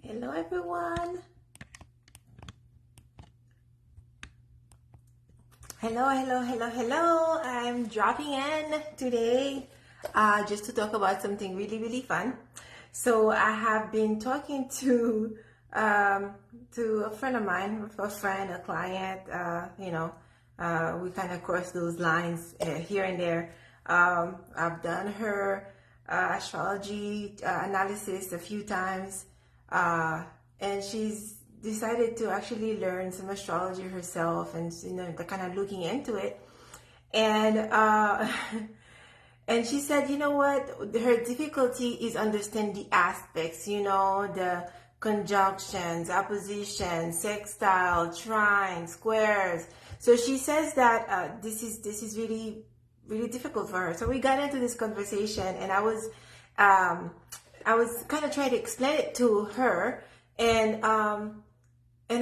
Hello everyone. Hello. I'm dropping in today just to talk about something really fun. So I have been talking to a friend of mine, a client, we kind of cross those lines here and there. I've done her astrology analysis a few times, and she's decided to actually learn some astrology herself, and kind of looking into it. And and she said, you know what, her difficulty is understand the aspects, the conjunctions, oppositions, sextile, trine, squares. So she says that this is really difficult for her. So we got into this conversation, and I was kind of trying to explain it to her, and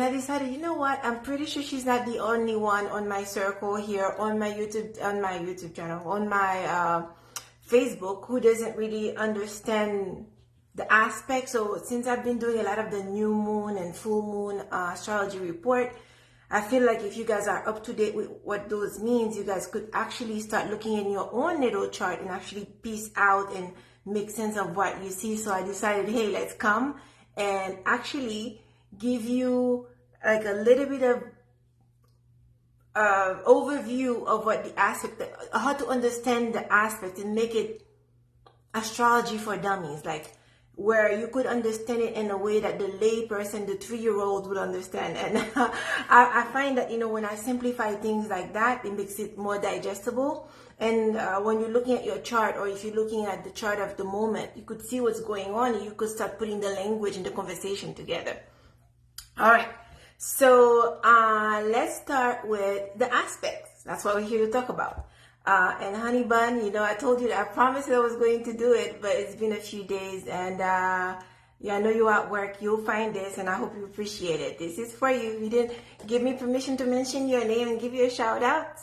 I decided, you know what, I'm pretty sure she's not the only one on my circle here, on my YouTube channel, on my Facebook, who doesn't really understand the aspects. So since I've been doing a lot of the new moon and full moon astrology report, I feel like if you guys are up to date with what those means, you guys could actually start looking in your own natal chart and actually piece out and make sense of what you see. So I decided, hey, let's come and actually give you like a little bit of overview of what the aspect, how to understand the aspect and make it astrology for dummies, like where you could understand it in a way that the lay person, the 3-year-old would understand. And I find that, when I simplify things like that, it makes it more digestible. And when you're looking at your chart, or if you're looking at the chart of the moment, you could see what's going on, and you could start putting the language and the conversation together. All right, so let's start with the aspects. That's what we're here to talk about. And honey bun, I told you that I promised I was going to do it, but it's been a few days, and yeah, I know you're at work. You'll find this, and I hope you appreciate it. This is for you. You didn't give me permission to mention your name and give you a shout out,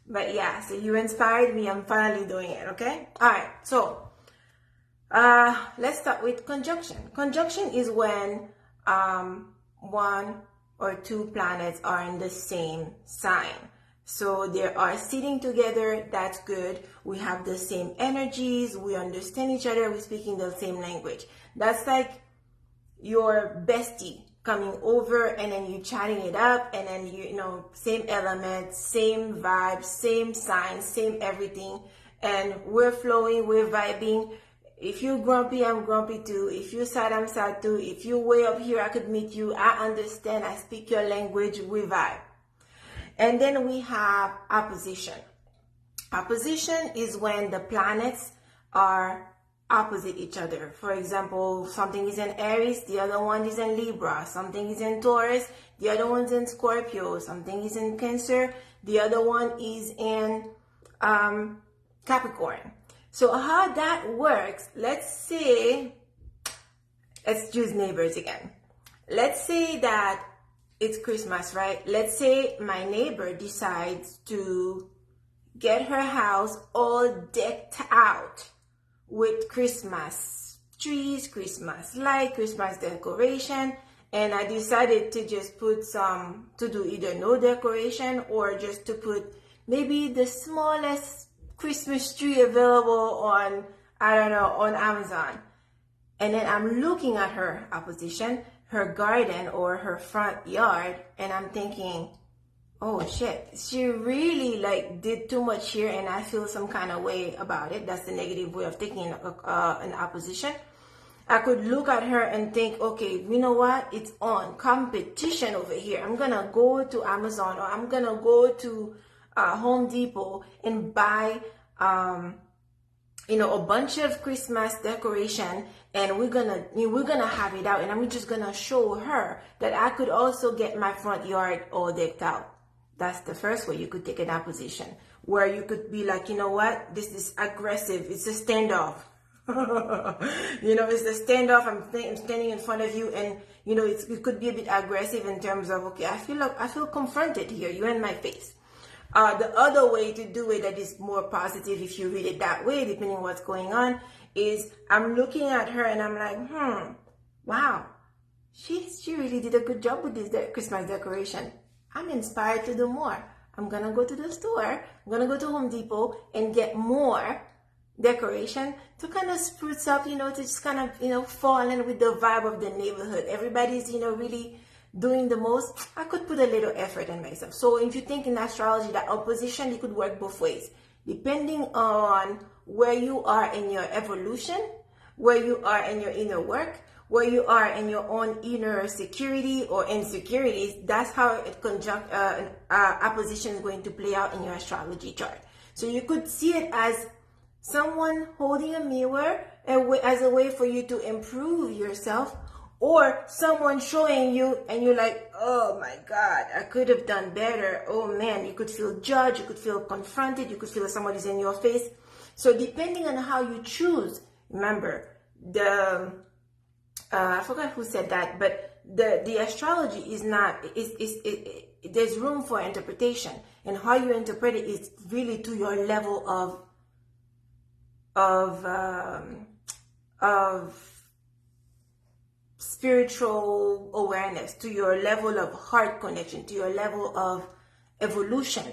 but yeah, so you inspired me. I'm finally doing it. Okay. All right. So let's start with conjunction. Conjunction is when one or two planets are in the same sign. So they are sitting together. That's good. We have the same energies. We understand each other. We're speaking the same language. That's like your bestie coming over, and then you chatting it up, and then same elements, same vibes, same signs, same everything, and we're flowing, we're vibing. If you're grumpy, I'm grumpy too. If you're sad, I'm sad too. If you're way up here, I could meet you. I understand. I speak your language. We vibe. And then we have opposition. Opposition is when the planets are opposite each other. For example, something is in Aries, the other one is in Libra. Something is in Taurus, the other one's in Scorpio. Something is in Cancer, the other one is in Capricorn. So how that works, let's choose neighbors again. Let's say that it's Christmas, right? Let's say my neighbor decides to get her house all decked out with Christmas trees, Christmas light, Christmas decoration, and I decided to just put to do either no decoration, or just to put maybe the smallest Christmas tree available on, on Amazon. And then I'm looking at her opposition, her garden or her front yard, and I'm thinking, oh shit, she really did too much here, and I feel some kind of way about it. That's the negative way of taking an opposition. I could look at her and think, okay, you know what? It's on competition over here. I'm gonna go to Amazon, or I'm gonna go to Home Depot and buy a bunch of Christmas decoration, and we're gonna have it out, and I'm just gonna show her that I could also get my front yard all decked out. That's the first way you could take an opposition, where you could be like, you know what, this is aggressive. It's a standoff. It's a standoff. I'm standing in front of you, and it could be a bit aggressive in terms of, okay, I feel confronted here. You're in my face. The other way to do it that is more positive, if you read it that way, depending on what's going on, is I'm looking at her and I'm like, wow, she really did a good job with this Christmas decoration. I'm inspired to do more. I'm gonna go to the store. I'm gonna go to Home Depot and get more decoration to kind of spruce up, to just kind of, fall in with the vibe of the neighborhood. Everybody's, really doing the most. I could put a little effort in myself. So if you think in astrology that opposition, it could work both ways. Depending on where you are in your evolution, where you are in your inner work, where you are in your own inner security or insecurities, that's how opposition is going to play out in your astrology chart. So you could see it as someone holding a mirror as a way for you to improve yourself, or someone showing you and you're like, oh my God, I could have done better. Oh man, you could feel judged, you could feel confronted, you could feel somebody's in your face. So depending on how you choose, remember, I forgot who said that, but the astrology is not, there's room for interpretation, and how you interpret it is really to your level of spiritual awareness, to your level of heart connection, to your level of evolution,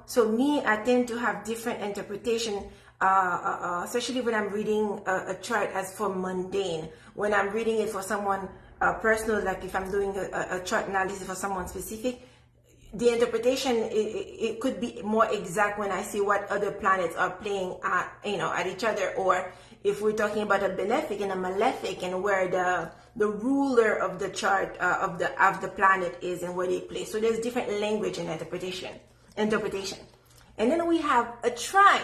So me, I tend to have different interpretation, especially when I'm reading a chart as for mundane. When I'm reading it for someone personal, like if I'm doing a chart analysis for someone specific, the interpretation, it could be more exact when I see what other planets are playing at each other, or if we're talking about a benefic and a malefic, and where the ruler of the chart of the planet is and where they play. So there's different language and interpretation. And then we have a trine.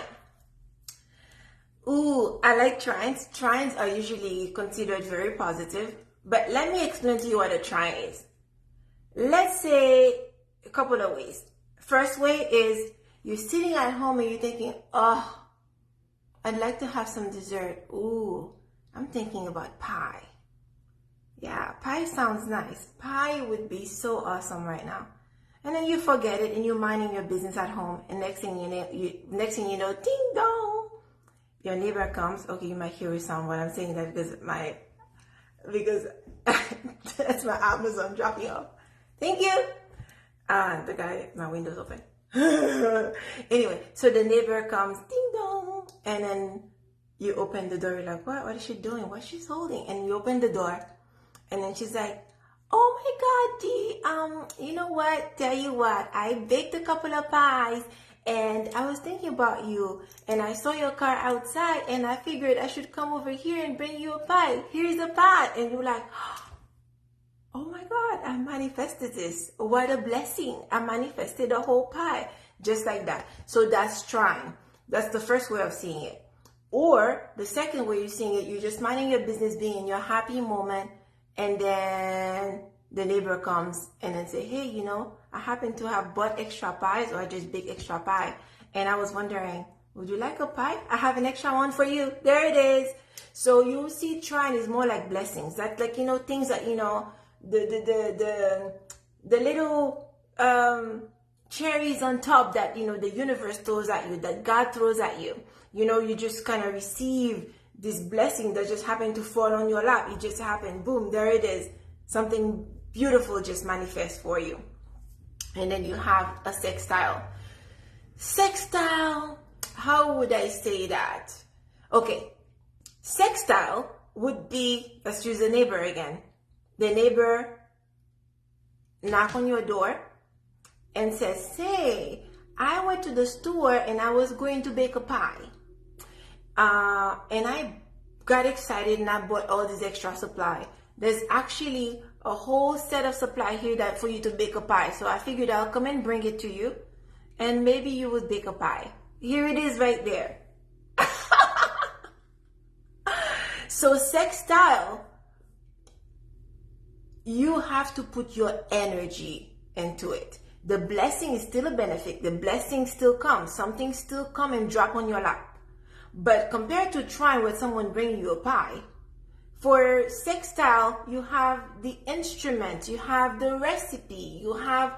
Ooh, I like trines. Trines are usually considered very positive, but let me explain to you what a trine is. Let's say a couple of ways. First way is you're sitting at home and you're thinking, oh, I'd like to have some dessert. Ooh, I'm thinking about pie. Yeah, pie sounds nice. Pie would be so awesome right now. And then you forget it and you're minding your business at home, and next thing you know, ding dong, your neighbor comes. Okay, you might hear a sound while I'm saying that because that's my Amazon dropping off. Thank you. The guy, my window's open. Anyway, so the neighbor comes, ding dong, and then you open the door. You're like, what is she doing? What's she holding? And you open the door, and then she's like, oh my God, Dee, you know what? Tell you what, I baked a couple of pies, and I was thinking about you, and I saw your car outside, and I figured I should come over here and bring you a pie. Here's a pie. And you're like, oh my God, I manifested this. What a blessing. I manifested a whole pie. Just like that. So that's trine. That's the first way of seeing it. Or the second way you're seeing it, you're just minding your business, being in your happy moment, and then the neighbor comes and then say, hey, I happen to have bought extra pies, or I just baked extra pie, and I was wondering, would you like a pie? I have an extra one for you. There it is. So you see trine is more like blessings. That's like, things that, the little cherries on top that, the universe throws at you, that God throws at you. You just kind of receive this blessing that just happened to fall on your lap. It just happened. Boom, there it is. Something beautiful just manifests for you. And then you have a sextile. Sextile, how would I say that? Okay, sextile would be, let's use the neighbor again. The neighbor knock on your door and says, hey, I went to the store and I was going to bake a pie. And I got excited and I bought all this extra supply. There's actually a whole set of supply here that for you to bake a pie. So I figured I'll come and bring it to you, and maybe you would bake a pie. Here it is right there. So sextile, you have to put your energy into it. The blessing is still a benefit. The blessing still comes. Something still come and drop on your lap. But compared to trine with someone bringing you a pie, for sextile, you have the instrument, you have the recipe, you have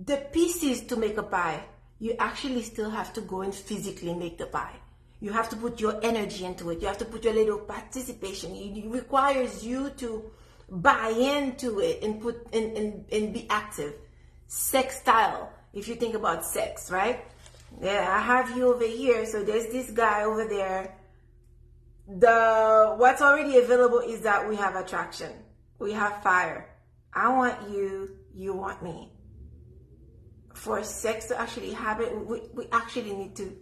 the pieces to make a pie. You actually still have to go and physically make the pie. You have to put your energy into it. You have to put your little participation. It requires you to buy into it and and be active. Sextile, if you think about sex, right? Yeah, I have you over here. So there's this guy over there. What's already available is that we have attraction. We have fire. I want you, you want me. For sex to actually happen, we actually need to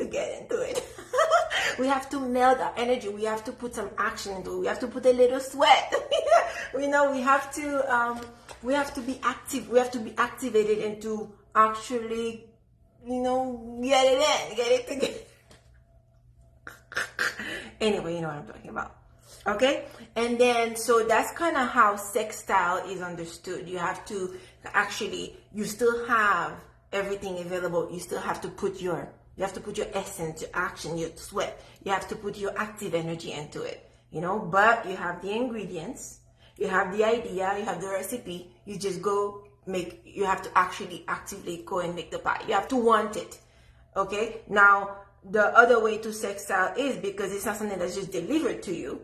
get into it. We have to meld our energy. We have to put some action into it. We have to put a little sweat. We have to be active. We have to be activated and to actually, get it together. Anyway, you know what I'm talking about. Okay? And then, so that's kind of how sextile is understood. You have to actually, you still have everything available. You still have to put your essence, your action, your sweat. You have to put your active energy into it, but you have the ingredients, you have the idea, you have the recipe. You just you have to actually actively go and make the pie. You have to want it. Okay? Now, the other way to sextile is because it's not something that's just delivered to you.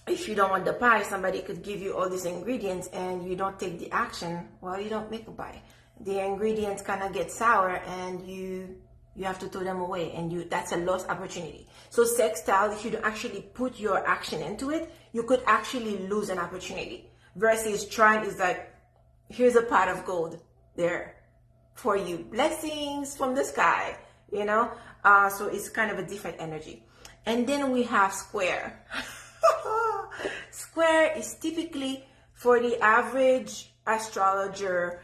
If you don't want the pie, somebody could give you all these ingredients and you don't take the action, well, you don't make a pie. The ingredients kind of get sour and you have to throw them away, and that's a lost opportunity. So sextile, if you don't actually put your action into it, you could actually lose an opportunity. Versus Trine is like, here's a pot of gold there for you. Blessings from the sky, so it's kind of a different energy. And then we have square. Square is typically, for the average astrologer,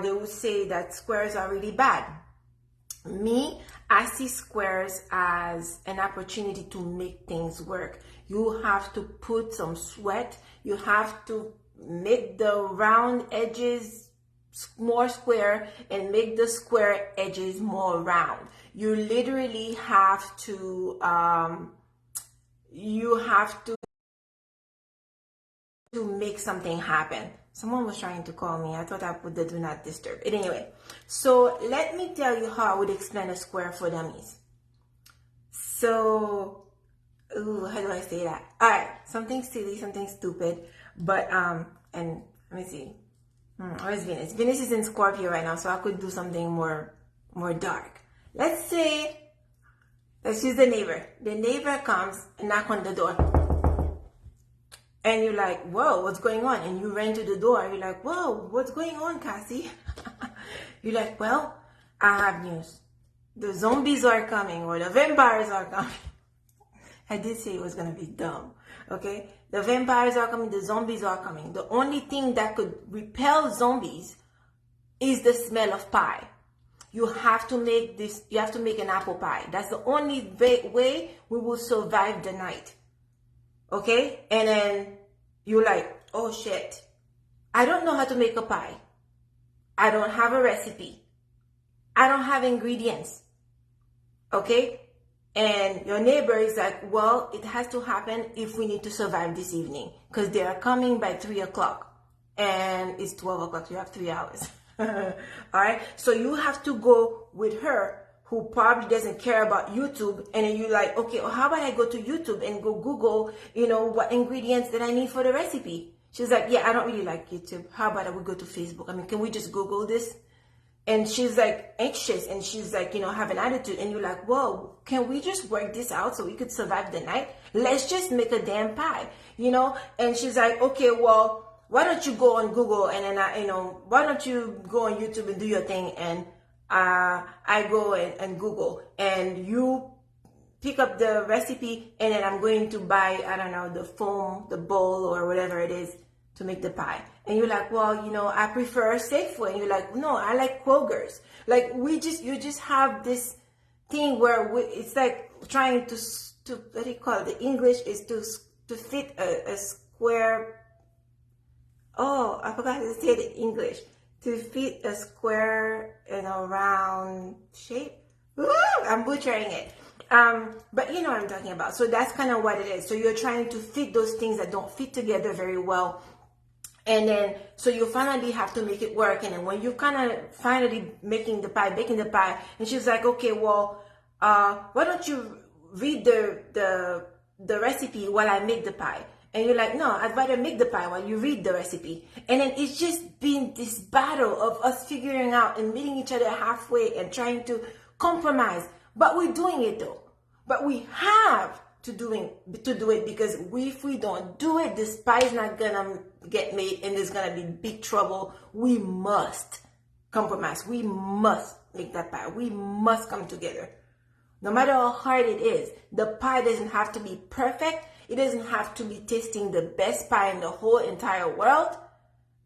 they would say that squares are really bad. Me, I see squares as an opportunity to make things work. You have to put some sweat. You have to make the round edges more square and make the square edges more round. You literally have to, make something happen. Someone was trying to call me. I thought I put the do not disturb. But anyway, so let me tell you how I would explain a square for dummies. So, how do I say that? All right, something silly, something stupid, but and let me see. Where's Venus? Venus is in Scorpio right now, so I could do something more dark. Let's use the neighbor. The neighbor comes and knock on the door. And you're like, whoa, what's going on? And you ran to the door. You're like, whoa, what's going on, Cassie? You're like, well, I have news. The zombies are coming, or the vampires are coming. I did say it was going to be dumb, okay? The vampires are coming, the zombies are coming. The only thing that could repel zombies is the smell of pie. You have to make an apple pie. That's the only way we will survive the night. Okay? And then you're like, oh shit, I don't know how to make a pie. I don't have a recipe. I don't have ingredients. Okay? And your neighbor is like, well, it has to happen if we need to survive this evening, because they are coming by 3 o'clock and it's 12 o'clock. You have 3 hours. All right? So you have to go with her, who probably doesn't care about YouTube, and then you're like, okay, well, how about I go to YouTube and go Google, what ingredients that I need for the recipe? She's like, yeah, I don't really like YouTube. How about I would go to Facebook? I mean, can we just Google this? And she's like anxious, and she's like, have an attitude, and you're like, whoa, can we just work this out so we could survive the night? Let's just make a damn pie, And she's like, okay, well, why don't you go on Google, and then why don't you go on YouTube and do your thing, and I go and Google, and you pick up the recipe, and then I'm going to buy, I don't know, the foam, the bowl, or whatever it is to make the pie. And you're like, well, I prefer Safeway. And you're like, no, I like Kroger's. Like, you just have this thing where it's like trying to what do you call it? The English is to fit a square. Oh, I forgot to say the English. To fit a square in a round shape. Woo, I'm butchering it. But you know what I'm talking about. So that's kind of what it is. So you're trying to fit those things that don't fit together very well. And then, so you finally have to make it work. And then when you kind of finally baking the pie, and she's like, okay, well, why don't you read the recipe while I make the pie? And you're like, no, I'd rather make the pie while you read the recipe. And then it's just been this battle of us figuring out and meeting each other halfway and trying to compromise. But we're doing it though. But we have to do it, because if we don't do it, this pie is not gonna get made and there's gonna be big trouble. We must compromise. We must make that pie. We must come together. No matter how hard it is, the pie doesn't have to be perfect. It doesn't have to be tasting the best pie in the whole entire world.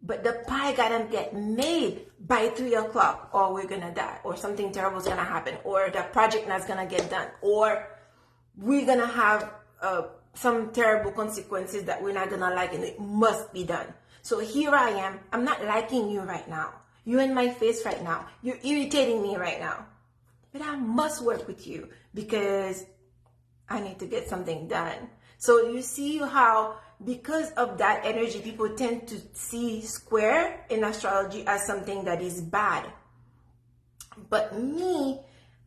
But the pie gotta get made by 3 o'clock, or we're gonna die, or something terrible is gonna happen, or the project not gonna get done, or we're gonna have some terrible consequences that we're not gonna like, and it must be done. So here I am. I'm not liking you right now. You're in my face right now. You're irritating me right now. But I must work with you because I need to get something done. So you see how, because of that energy, people tend to see square in astrology as something that is bad. But me,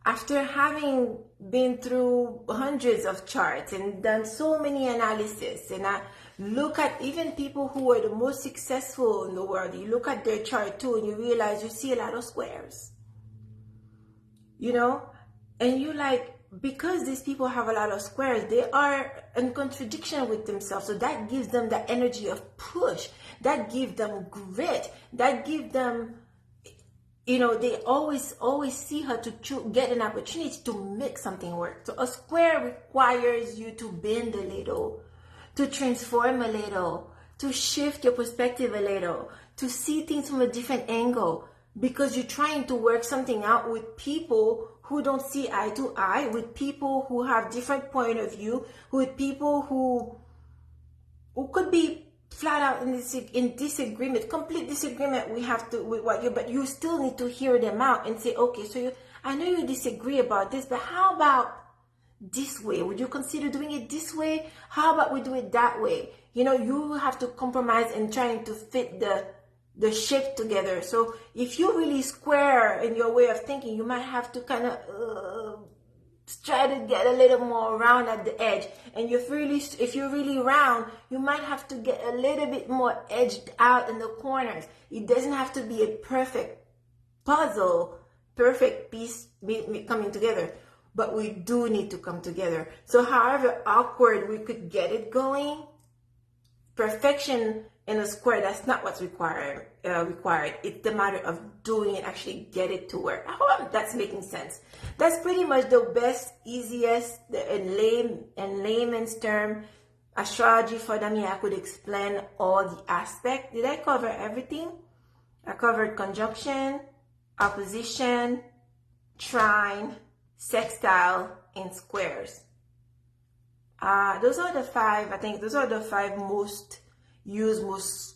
after having been through hundreds of charts and done so many analysis, and I look at even people who are the most successful in the world, you look at their chart too, and you realize you see a lot of squares, you know, and you like, because these people have a lot of squares, they are in contradiction with themselves. So that gives them the energy of push, that gives them grit, that gives them, you know, they always see her to get an opportunity to make something work. So a square requires you to bend a little, to transform a little, to shift your perspective a little, to see things from a different angle, because you're trying to work something out with people who don't see eye to eye, with people who have different point of view, with people who could be flat out in disagreement, complete disagreement. We have to with what you, but you still need to hear them out and say, okay, so I know you disagree about this, but how about this way? Would you consider doing it this way? How about we do it that way? You know, you have to compromise and trying to fit the shape together. So if you're really square in your way of thinking, you might have to kind of try to get a little more round at the edge. And if you're really round, you might have to get a little bit more edged out in the corners. It doesn't have to be a perfect puzzle, perfect piece coming together, but we do need to come together. So however awkward we could get it going, perfection in a square, that's not what's required. It's the matter of doing it, actually get it to work. I hope that's making sense. That's pretty much the best, easiest, in layman's term, astrology for dummy. I could explain all the aspects. Did I cover everything? I covered conjunction, opposition, trine, sextile, and squares. Those are the five. I think those are the five most used, most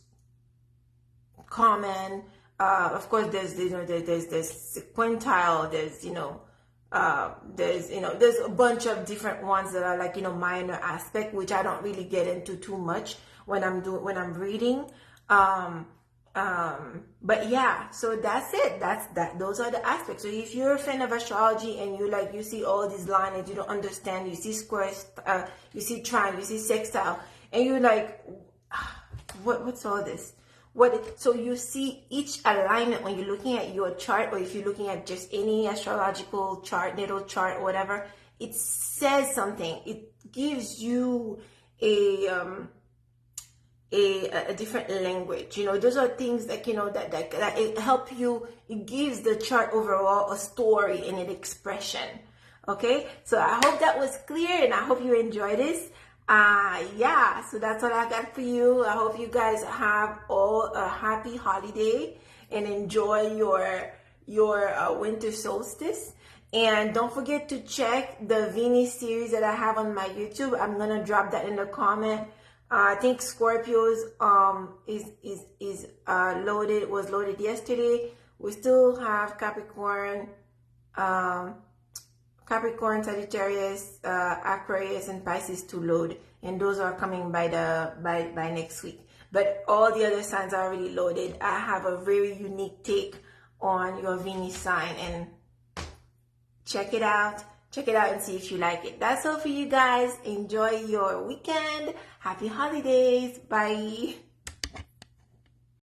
common. Of course, there's quintile. There's a bunch of different ones that are like minor aspect, which I don't really get into too much when I'm reading. But yeah, so that's it. Those are the aspects. So if you're a fan of astrology and you see all these lines and you don't understand, you see squares, you see trine, you see sextile, and you're like, what's all this? So you see each alignment when you're looking at your chart, or if you're looking at just any astrological chart, natal chart, or whatever, it says something. It gives you a different language. Those are things that that it help you. It gives the chart overall a story and an expression. Okay, so I hope that was clear, and I hope you enjoy this. Yeah, so that's all I got for you. I hope you guys have all a happy holiday and enjoy your winter solstice. And don't forget to check the Venus series that I have on my YouTube. I'm gonna drop that in the comment. I think Scorpios is loaded. Was loaded yesterday. We still have Capricorn, Sagittarius, Aquarius, and Pisces to load, and those are coming by next week. But all the other signs are already loaded. I have a very unique take on your Venus sign, and check it out. check it out and see if you like it. That's all for you guys. Enjoy your weekend. Happy holidays. Bye.